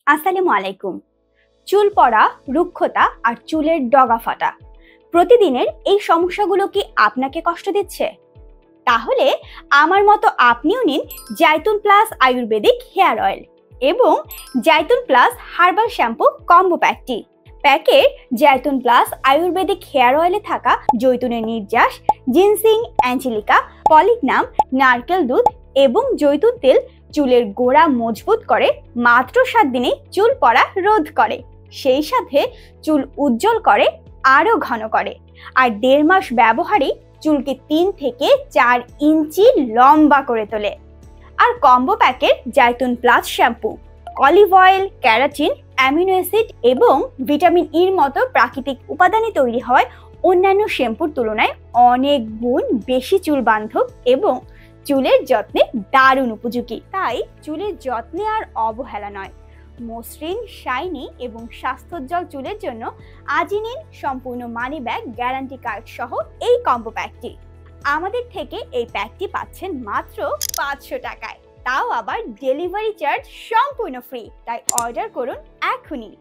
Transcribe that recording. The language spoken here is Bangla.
আসসালামু আলাইকুম। চুল পড়া, রুক্ষতা আর চুলের ডগা ফাটা প্রতিদিনের এই সমস্যাগুলো কি আপনাকে কষ্ট দিচ্ছে? তাহলে আমার মতো আপনিও নিন Jaitun plus ayurvedic hair oil এবং Jaitun plus herbal shampoo combo প্যাকটি। প্যাকের জাইতুন প্লাস আয়ুর্বেদিক হেয়ার অয়েলে থাকা জৈতুনের নির্যাস, জিনসিং, অ্যাঞ্জেলিকা, পলিগনাম, নারকেল দুধ এবং জৈতুন তেল চুলের গোড়া মজবুত করে, মাত্র 7 দিনে চুল পড়া রোধ করে, সেই সাথে চুল উজ্জ্বল করে, আরও ঘন করে। আর 1.5 মাস ব্যবহারেই চুলকে 3 থেকে 4 ইঞ্চি লম্বা করে তোলে। আর কম্বো প্যাকের Jaitun plus shampoo olive oil, keratin, amino acid এবং ভিটামিন ইর মতো প্রাকৃতিক উপাদানে তৈরি হয় অন্যান্য শ্যাম্পুর তুলনায় অনেক গুণ বেশি চুল বান্ধব এবং চুলের যত্নে দারুণ উপযোগী। তাই চুলের যত্নে আর অবহেলা নয়, মসৃণ, শাইনি এবং স্বাস্থ্যোজ্জ্বল চুলের জন্য আজই নিন সম্পূর্ণ মানি ব্যাগ গ্যারান্টি কার্ড সহ এই কম্বো প্যাকটি। আমাদের থেকে এই প্যাকটি পাচ্ছেন মাত্র 500 টাকায়, তাও আবার ডেলিভারি চার্জ সম্পূর্ণ ফ্রি। তাই অর্ডার করুন এখনই।